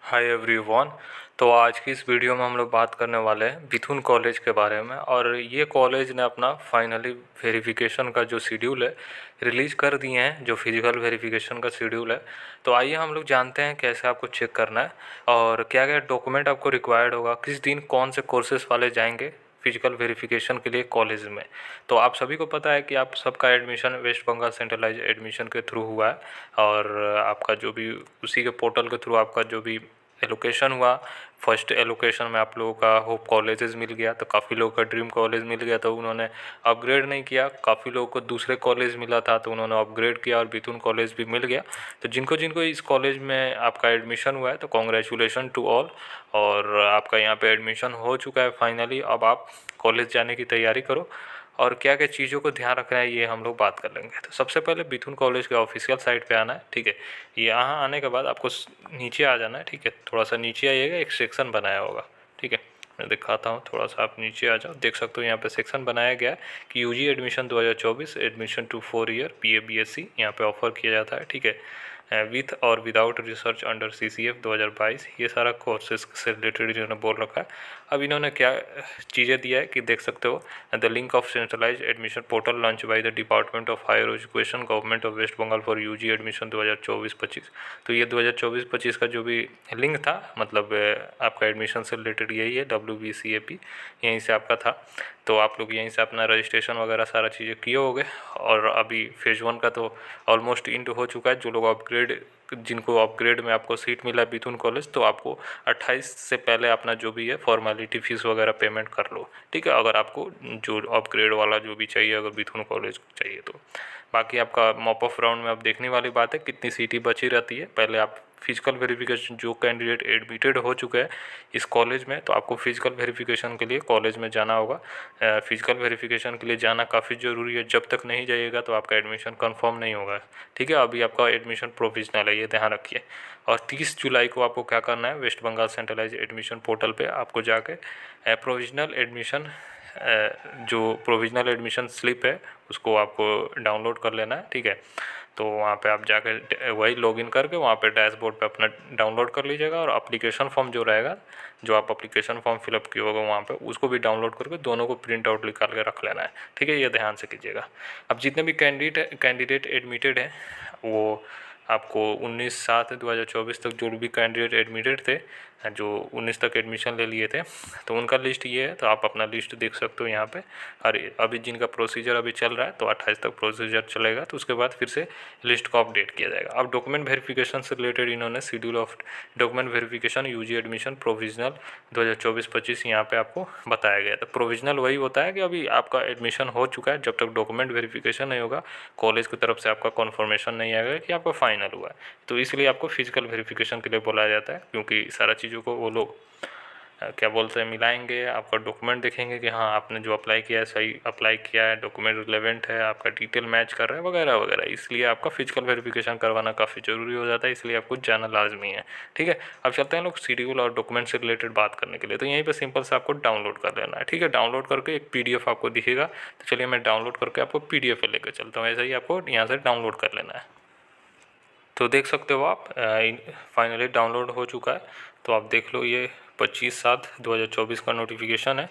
Hi everyone. तो आज की इस वीडियो में हम लोग बात करने वाले हैं बिथुन कॉलेज के बारे में। और ये कॉलेज ने अपना फाइनली वेरिफिकेशन का जो शेड्यूल है रिलीज़ कर दिए हैं, जो फिजिकल वेरिफिकेशन का शेड्यूल है। तो आइए हम लोग जानते हैं कैसे आपको चेक करना है और क्या क्या डॉक्यूमेंट आपको रिक्वायर्ड होगा, किस दिन कौन से कोर्सेज वाले जाएंगे फिजिकल वेरिफिकेशन के लिए कॉलेज में। तो आप सभी को पता है कि आप सबका admission West Bengal centralise admission के थ्रू हुआ है और आपका जो भी उसी के पोर्टल के थ्रू आपका जो भी एलोकेशन हुआ, फर्स्ट एलोकेशन में आप लोगों का होप कॉलेजेस मिल गया। तो काफ़ी लोगों का ड्रीम कॉलेज मिल गया तो उन्होंने अपग्रेड नहीं किया, काफ़ी लोगों को दूसरे कॉलेज मिला था तो उन्होंने अपग्रेड किया और बिथुन कॉलेज भी मिल गया। तो जिनको जिनको इस कॉलेज में आपका एडमिशन हुआ है तो कॉन्ग्रेचुलेशन टू ऑल। और आपका यहाँ पे एडमिशन हो चुका है फाइनली। अब आप कॉलेज जाने की तैयारी करो और क्या क्या चीज़ों को ध्यान रखना है ये हम लोग बात कर लेंगे। तो सबसे पहले बिथुन कॉलेज के ऑफिशियल साइट पे आना है, ठीक है। यहाँ आने के बाद आपको नीचे आ जाना है, ठीक है। थोड़ा सा नीचे आइएगा, एक सेक्शन बनाया होगा, ठीक है। मैं दिखाता हूँ, थोड़ा सा आप नीचे आ जाओ, देख सकते हो यहाँ पे सेक्शन बनाया गया है कि UG admission 2024 admission to 4 year BA BSc यहाँ पे ऑफर किया जाता है, ठीक है। विथ और विदाउट रिसर्च अंडर CCF 2022, ये सारा कोर्सेज से रिलेटेड इन्होंने बोल रखा है। अब इन्होंने क्या चीज़ें दिया है कि देख सकते हो, the link of centralize admission portal launch by the department of higher education government of west Bengal for UG admission 2024-25। तो ये 2024-25 का जो भी लिंक था, मतलब आपका एडमिशन से रिलेटेड यही है, WBCAP यहीं से आपका था। तो आप लोग यहीं से अपना रजिस्ट्रेशन वगैरह सारा चीज़ें किए होंगे। और अभी फेज़ 1 का तो ऑलमोस्ट इंड हो चुका है। जो लोग अपग्रेड, जिनको अपग्रेड में आपको सीट मिला है बिथुन कॉलेज, तो आपको 28 से पहले अपना जो भी है फॉर्मेलिटी फ़ीस वगैरह पेमेंट कर लो, ठीक है। अगर आपको जो अपग्रेड वाला जो भी चाहिए, अगर बिथुन कॉलेज चाहिए तो। बाकी आपका मॉप ऑफ राउंड में अब देखने वाली बात है कितनी सीटें बची रहती है। पहले आप फिजिकल वेरिफिकेशन, जो कैंडिडेट एडमिटेड हो चुके हैं इस कॉलेज में, तो आपको फिजिकल वेरिफिकेशन के लिए कॉलेज में जाना होगा। फिजिकल वेरिफिकेशन के लिए जाना काफ़ी ज़रूरी है, जब तक नहीं जाइएगा तो आपका एडमिशन कंफर्म नहीं होगा, ठीक है। अभी आपका एडमिशन प्रोविजनल है, ये ध्यान रखिए। और 30 जुलाई को आपको क्या करना है, west Bengal centralise admission portal पे आपको जाके प्रोविजनल एडमिशन, जो प्रोविजनल एडमिशन स्लिप है उसको आपको डाउनलोड कर लेना है, ठीक है। तो वहाँ पे आप जाके वही लॉगिन करके वहाँ पे डैशबोर्ड पे अपना डाउनलोड कर लीजिएगा। और एप्लीकेशन फॉर्म जो रहेगा, जो आप एप्लीकेशन फॉर्म फिलअप किए होगा वहाँ पे, उसको भी डाउनलोड करके दोनों को प्रिंट आउट निकाल के रख लेना है, ठीक है। ये ध्यान से कीजिएगा। अब जितने भी कैंडिडेट एडमिटेड हैं वो आपको 19/7/2024 तक जो भी कैंडिडेट एडमिटेड थे, जो 19 तक एडमिशन ले लिए थे, तो उनका लिस्ट ये है। तो आप अपना लिस्ट देख सकते हो यहाँ पे। और अभी जिनका प्रोसीजर अभी चल रहा है, तो 28 तक प्रोसीजर चलेगा, तो उसके बाद फिर से लिस्ट को अपडेट किया जाएगा। अब डॉक्यूमेंट वेरिफिकेशन से रिलेटेड इन्होंने schedule of document verification UG admission provisional 2024-25 यहाँ पे आपको बताया गया। तो प्रोविजनल वही होता है कि अभी आपका एडमिशन हो चुका है, जब तक डॉक्यूमेंट वेरिफिकेशन नहीं होगा, कॉलेज की तरफ से आपका कन्फर्मेशन नहीं आएगा कि आपका फाइनल हुआ है। तो इसलिए आपको फिजिकल वेरिफिकेशन के लिए बुलाया जाता है, क्योंकि सारा चीज़ों को वो लोग क्या बोलते हैं, मिलाएंगे। आपका डॉक्यूमेंट देखेंगे कि हाँ आपने जो अप्लाई किया है सही अप्लाई किया है, डॉक्यूमेंट रिलेवेंट है, आपका डिटेल मैच कर रहा है वगैरह वगैरह। इसलिए आपका फिजिकल वेरिफिकेशन करवाना काफ़ी ज़रूरी हो जाता है, इसलिए आपको जाना लाजमी है, ठीक है। अब चलते हैं लोग शेड्यूल और डॉक्यूमेंट से रिलेटेड बात करने के लिए। तो यहीं पर सिंपल से आपको डाउनलोड कर लेना है, ठीक है। डाउनलोड करके एक PDF आपको दिखेगा। तो चलिए मैं डाउनलोड करके आपको PDF पे लेकर चलता हूँ। ऐसा ही आपको यहाँ से डाउनलोड कर लेना है। तो देख सकते हो आप, फाइनली डाउनलोड हो चुका है। तो आप देख लो, ये 25/7/2024 का नोटिफिकेशन है।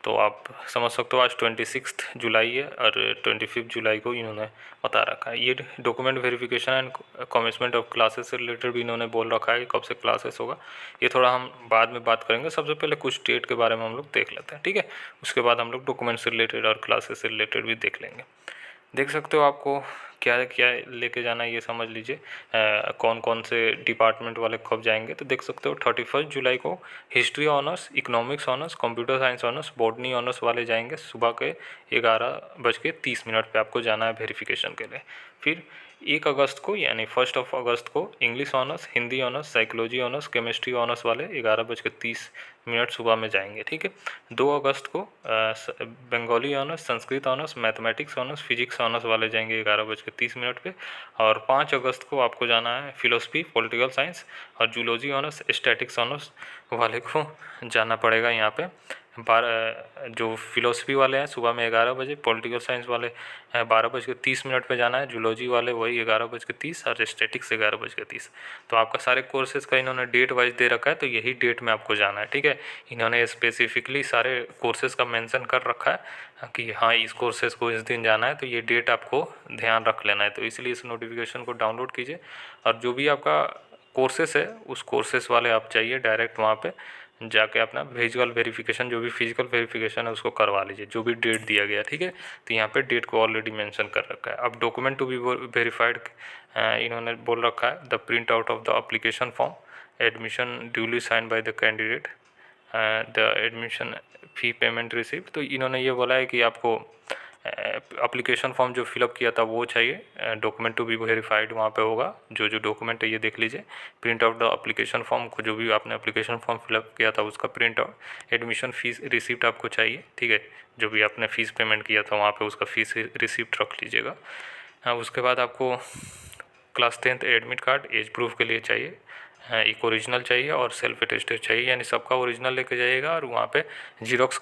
तो आप समझ सकते हो आज 26 जुलाई है और 25 जुलाई को इन्होंने बता रखा है। ये document verification and commencement of classes से रिलेटेड भी इन्होंने बोल रखा है कि कब से क्लासेस होगा। ये थोड़ा हम बाद में बात करेंगे। सबसे पहले कुछ डेट के बारे में हम लोग देख लेते हैं, ठीक है। उसके बाद हम लोग डॉक्यूमेंट से रिलेटेड और क्लासेस से रिलेटेड भी देख लेंगे। देख सकते हो आपको क्या क्या लेके जाना है, ये समझ लीजिए। कौन कौन से डिपार्टमेंट वाले कब जाएंगे, तो देख सकते हो 31 जुलाई को history honours, economics honours, computer science honours, botany honours वाले जाएंगे सुबह के 11:30 पे आपको जाना है वेरिफिकेशन के लिए। फिर 1 अगस्त को यानी 1 अगस्त को English honours, Hindi honours, psychology honours, chemistry honours वाले 11:30 सुबह में जाएंगे, ठीक है। 2 अगस्त को Bengali honours, Sanskrit honours, mathematics honours, physics honours वाले जाएंगे 11:30 पे। और 5 अगस्त को आपको जाना है फिलोसफी, पॉलिटिकल साइंस और जूलॉजी ऑनर्स, स्टैटिक्स ऑनर्स वाले को जाना पड़ेगा यहाँ पे जो फिलोसफी वाले हैं सुबह में 11 बजे, पॉलिटिकल साइंस वाले 12:30 पे जाना है, जूलॉजी वाले वही 11:30 और स्टैटिक्स 11:30। तो आपका सारे कोर्सेज का इन्होंने डेट वाइज दे रखा है, तो यही डेट में आपको जाना है, ठीक है। इन्होंने स्पेसिफिकली सारे कोर्सेज का मेंशन कर रखा है कि हाँ इस कोर्सेज को इस दिन जाना है, तो ये डेट आपको ध्यान रख लेना है। तो इसलिए इस नोटिफिकेशन को डाउनलोड कीजिए और जो भी आपका कोर्सेस है उस कोर्सेस वाले आप चाहिए डायरेक्ट वहाँ पे जाके अपना फिजिकल वेरिफिकेशन, जो भी फिजिकल वेरिफिकेशन है उसको करवा लीजिए, जो भी डेट दिया गया, ठीक है। तो यहाँ पे डेट को ऑलरेडी मेंशन कर रखा है। अब डॉक्यूमेंट टू बी वेरीफाइड इन्होंने बोल रखा है the print out of the application form, admission duly sign by the candidate, the admission fee payment receipt. तो इन्होंने ये बोला है कि आपको एप्लीकेशन फॉर्म जो फिलअप किया था वो चाहिए, डॉक्यूमेंट टू बी वेरीफाइड वहाँ पे होगा। जो जो डॉक्यूमेंट है ये देख लीजिए, print out the application form को, जो भी आपने एप्लीकेशन फॉर्म फिलअप किया था उसका print out, admission fees receipt आपको चाहिए, ठीक है। जो भी आपने फ़ीस पेमेंट किया था वहाँ पे उसका फ़ीस रिसिप्ट रख लीजिएगा। उसके बाद आपको class 10th admit card age proof के लिए चाहिए, एक ओरिजिनल चाहिए और सेल्फ अटेस्टेड चाहिए, यानी सबका ओरिजिनल लेके जाइएगा और वहाँ पे जीरोक्स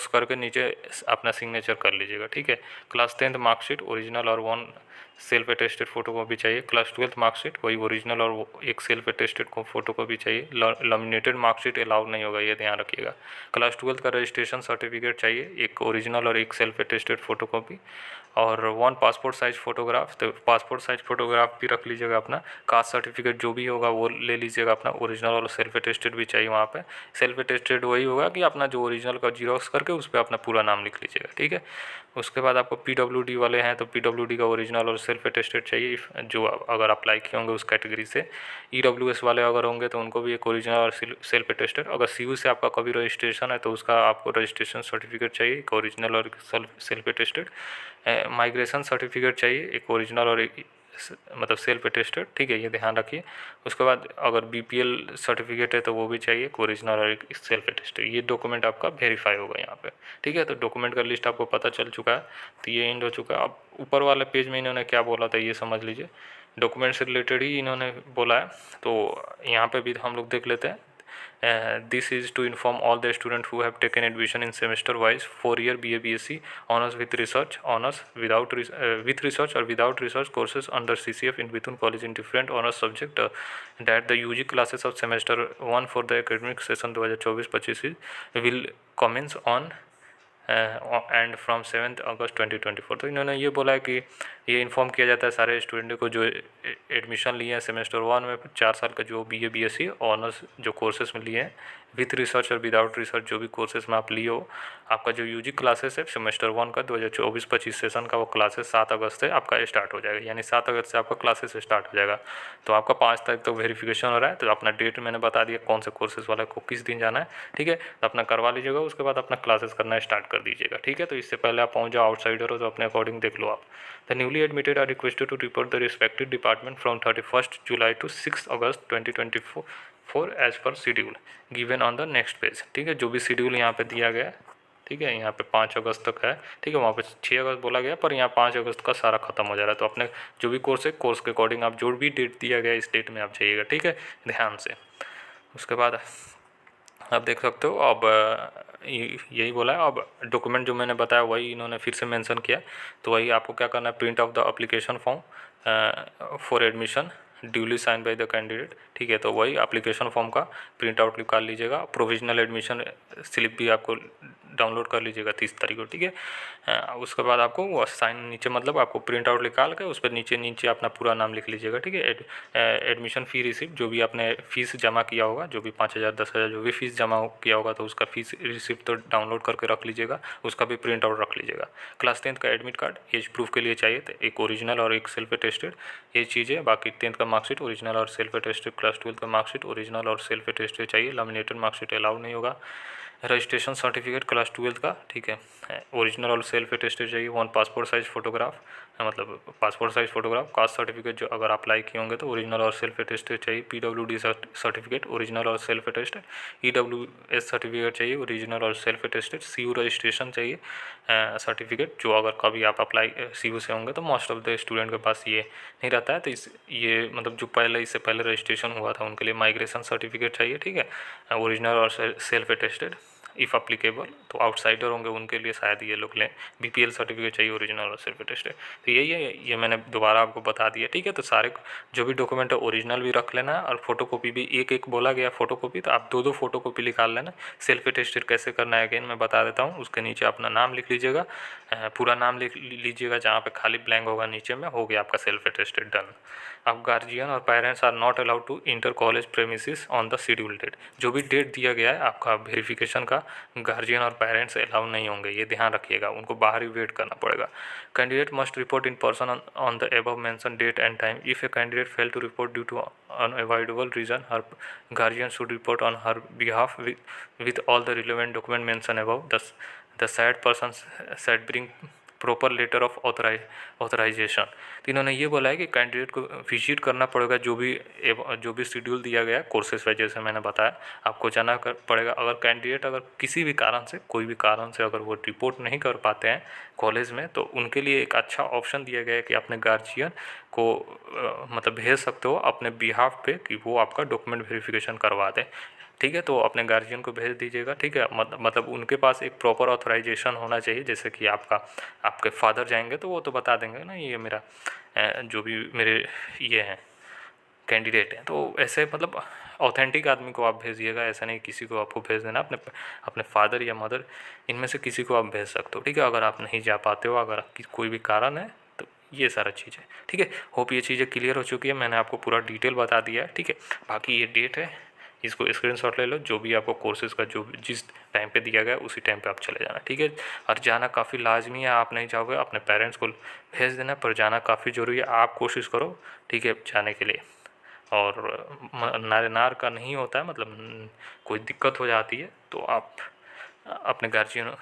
करके नीचे अपना सिग्नेचर कर लीजिएगा, ठीक है। क्लास 10th मार्कशीट ओरिजिनल और 1 सेल्फ अटेस्टेड फोटोकॉपी चाहिए। क्लास 12th मार्कशीट वही ओरिजिनल और एक सेल्फ अटेस्टेड फोटोकॉपी चाहिए। लैमिनेटेड मार्कशीट अलाउड नहीं होगा, ये ध्यान रखिएगा। क्लास 12th का रजिस्ट्रेशन सर्टिफिकेट चाहिए, एक ओरिजिनल और एक सेल्फ अटेस्टेड फोटोकॉपी और 1 पासपोर्ट साइज़ फ़ोटोग्राफ। तो पासपोर्ट साइज़ फ़ोटोग्राफ भी रख लीजिएगा अपना। कास्ट सर्टिफिकेट जो भी होगा वो ले लीजिएगा अपना, ओरिजिनल और सेल्फ अटेस्टेड भी चाहिए वहाँ पे। सेल्फ अटेस्टेड वही होगा कि अपना जो ओरिजिनल का जीरोक्स करके उस पर अपना पूरा नाम लिख लीजिएगा, ठीक है। उसके बाद आपको PWD वाले हैं तो PWD का ओरिजिनल और सेल्फ अटेस्टेड चाहिए, जो अगर अप्लाई किए होंगे उस कैटेगरी से। EWS वाले अगर होंगे तो उनको भी एक ओरिजिनल और सेल्फ अटेस्टेड। अगर CU से आपका कभी रजिस्ट्रेशन है तो उसका आपको रजिस्ट्रेशन सर्टिफिकेट चाहिए, एक ओरिजिनल और सेल्फ अटेस्टेड। माइग्रेशन सर्टिफिकेट चाहिए, एक ओरिजिनल और एक मतलब सेल्फ अटेस्टेड, ठीक है, ये ध्यान रखिए। उसके बाद अगर BPL सर्टिफिकेट है तो वो भी चाहिए, एक ओरिजिनल और एक सेल्फ अटेस्टेड। ये डॉक्यूमेंट आपका वेरीफाई होगा यहाँ पे, ठीक है। तो डॉक्यूमेंट का लिस्ट आपको पता चल चुका है, तो ये एंड हो चुका है। अब ऊपर वाले पेज में इन्होंने क्या बोला था ये समझ लीजिए, डॉक्यूमेंट से रिलेटेड ही इन्होंने बोला है, तो यहाँ पे भी हम लोग देख लेते हैं। This is to inform all the students who have taken admission in semester wise 4-year BA BSc honors with research, honors with research or without research courses under CCF in Bithun College in different honors subject, that the UG classes of semester 1 for the academic session 2024-25 will commence on and from 7 अगस्त 2024। तो इन्होंने ये बोला है कि ये inform किया जाता है सारे स्टूडेंट को जो एडमिशन लिए हैं सेमेस्टर 1 में 4 साल का, जो BA BSc ऑनर्स जो कोर्सेज में लिए हैं, विथ रिसर्च और विदाउट रिसर्च जो भी कोर्सेज में आप लिए हो, आपका जो UG क्लासेस है सेमेस्टर 1 का 2024-25 सेशन का वो क्लासेस 7 अगस्त से आपका स्टार्ट हो जाएगा, यानी 7 अगस्त से आपका क्लासेस स्टार्ट हो जाएगा। तो आपका 5 तारीख तक वेरिफिकेशन हो रहा है, तो अपना डेट मैंने बता दिया कौन से कोर्सेज वाला को किस दिन जाना है, ठीक है। तो अपना करवा लीजिएगा, उसके बाद अपना क्लासेस करना स्टार्ट कर दीजिएगा, ठीक है। तो इससे पहले आप पहुँच जाओ, आउटसाइडर हो तो अपने अकॉर्डिंग देख लो आप। The newly admitted are requested to report the respective department from 31 July to 6 August 2024 as per schedule given on the next page, ठीक है। जो भी शेड्यूल यहाँ पे दिया गया है, ठीक है, यहाँ पे 5 अगस्त तक है, ठीक है। वहाँ पे 6 अगस्त बोला गया, पर यहाँ 5 अगस्त का सारा खत्म हो जा रहा है। तो अपने जो भी कोर्स है, कोर्स के अकॉर्डिंग आप जो भी डेट दिया गया इस डेट में आप जाइएगा, ठीक है, ध्यान से। उसके बाद आप देख सकते हो, अब यही बोला है। अब डॉक्यूमेंट जो मैंने बताया वही इन्होंने फिर से मेंशन किया, तो वही आपको क्या करना है, print of the application form for admission duly sign by the candidate, ठीक है। तो वही एप्लीकेशन फॉर्म का प्रिंट आउट निकाल लीजिएगा। प्रोविजनल एडमिशन स्लिप भी आपको डाउनलोड कर लीजिएगा 30 तारीख को, ठीक है। उसके बाद आपको वो साइन नीचे, मतलब आपको प्रिंट आउट निकाल के उस पर नीचे अपना पूरा नाम लिख लीजिएगा, ठीक है। एडमिशन फ़ी रिसिप्ट, जो भी आपने फ़ीस जमा किया होगा, जो भी 5,000 10,000 जो भी फ़ीस जमा किया होगा, तो उसका फ़ीस रिसिप्ट तो डाउनलोड करके रख लीजिएगा, उसका भी प्रिंट आउट रख लीजिएगा। क्लास 10th का एडमिट कार्ड एज प्रूफ के लिए चाहिए, तो एक ओरिजिनल और एक सेल्फ अटेस्टेड, ये चीज़ें। बाकी 10th का मार्कशीट ओरिजिनल और सेल्फ अटेस्टेड, क्लास 12th का मार्कशीट ओरिजिनल और सेल्फ अटेस्टेड चाहिए, लैमिनेटेड मार्कशीट अलाउड नहीं होगा। रजिस्ट्रेशन सर्टिफिकेट क्लास 12th का, ठीक है, ओरिजिनल और सेल्फ अटेस्टेड चाहिए। 1 पासपोर्ट साइज़ फ़ोटोग्राफ, मतलब passport size photograph. Caste certificate जो अगर अप्लाई किए होंगे तो ओरिजिनल और सेल्फ अटेस्टेड चाहिए। PWD सर्टिफिकेट ओरिजिनल और सेल्फ अटेस्टेड। EWS सर्टिफिकेट चाहिए ओरिजिनल और सेल्फ अटेस्टेड। CU रजिस्ट्रेशन चाहिए सर्टिफिकेट, जो अगर कभी आप अप्लाई CU से होंगे तो मोस्ट ऑफ द स्टूडेंट के पास ये नहीं रहता है, तो ये मतलब जो इससे पहले रजिस्ट्रेशन हुआ था उनके लिए माइग्रेशन सर्टिफिकेट चाहिए, ठीक है, ओरिजिनल और सेल्फ अटेस्टेड। If applicable. तो आउटसाइडर होंगे उनके लिए शायद ये लोग लें, बीपीएल सर्टिफिकेट चाहिए ओरिजिनल और सेल्फ अटेस्टेड। तो यही है, ये मैंने दोबारा आपको बता दिया, ठीक है। तो सारे जो भी डॉक्यूमेंट है ओरिजिनल भी रख लेना और फोटोकॉपी भी, एक एक बोला गया फोटोकॉपी, तो आप 2-2 फोटोकॉपी निकाल लेना। सेल्फ अटेस्टेड कैसे करना है अगेन मैं बता देता हूँ। उसके नीचे अपना नाम लिख लीजिएगा, पूरा नाम लिख लीजिएगा, जहाँ पे खाली ब्लैंक होगा नीचे में, हो गया आपका सेल्फ अटेस्टेड डन। अब गार्जियन और parents are not allowed to enter college premises on the schedule date. जो भी डेट दिया गया है आपका वेरिफिकेशन का, गार्जियन और पेरेंट्स अलाउ नहीं होंगे, ये ध्यान रखिएगा, उनको बाहर ही वेट करना पड़ेगा। Candidate must report in person on the above mention date and time. If a candidate fail to report due to unavoidable reason, her guardian should report on her behalf with all the relevant document mentioned above. The said person said bring proper letter of authorization. तो इन्होंने ये बोला है कि candidate को visit करना पड़ेगा, जो भी शेड्यूल दिया गया है कोर्सेज में, जैसे मैंने बताया आपको जाना पड़ेगा। अगर कैंडिडेट अगर किसी भी कारण से, कोई भी कारण से अगर वो रिपोर्ट नहीं कर पाते हैं कॉलेज में, तो उनके लिए एक अच्छा ऑप्शन दिया गया है कि अपने गार्जियन को मतलब भेज सकते हो अपने बिहाफ पे कि वो आपका डॉक्यूमेंट वेरिफिकेशन करवा दें, ठीक है। तो अपने गार्जियन को भेज दीजिएगा, ठीक है। मतलब उनके पास एक प्रॉपर ऑथराइजेशन होना चाहिए। जैसे कि आपके फादर जाएंगे तो वो तो बता देंगे ना, ये मेरा जो भी मेरे ये हैं कैंडिडेट हैं, तो ऐसे मतलब ऑथेंटिक आदमी को आप भेजिएगा, ऐसा नहीं किसी को आपको भेज देना। अपने फादर या मदर इनमें से किसी को आप भेज सकते हो, ठीक है। अगर आप नहीं जा पाते हो, अगर कोई भी कारण है, तो ये सारा चीज़ है, ठीक है। होप ये चीज़ें क्लियर हो चुकी है, मैंने आपको पूरा डिटेल बता दिया है, ठीक है। बाकी ये डेट है, इसको स्क्रीनशॉट ले लो, जो भी आपको कोर्सेज़ का जो जिस टाइम पे दिया गया उसी टाइम पे आप चले जाना, ठीक है। और जाना काफ़ी लाजमी है, आप नहीं जाओगे अपने पेरेंट्स को भेज देना, पर जाना काफ़ी ज़रूरी है, आप कोशिश करो, ठीक है, जाने के लिए। और नार का नहीं होता है, मतलब कोई दिक्कत हो जाती है तो आप अपने गार्जियन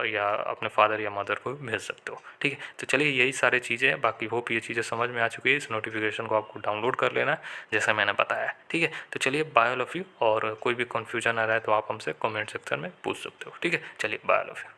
या अपने फादर या मदर को भेज सकते हो, ठीक है। तो चलिए यही सारी चीज़ें हैं, बाकी होप ये चीज़ें समझ में आ चुकी है। इस नोटिफिकेशन को आपको डाउनलोड कर लेना है जैसा मैंने बताया, ठीक है। तो चलिए बाय ऑल ऑफ यू, और कोई भी कन्फ्यूजन आ रहा है तो आप हमसे कमेंट सेक्शन में पूछ सकते हो, ठीक है। चलिए बाय ऑल ऑफ यू।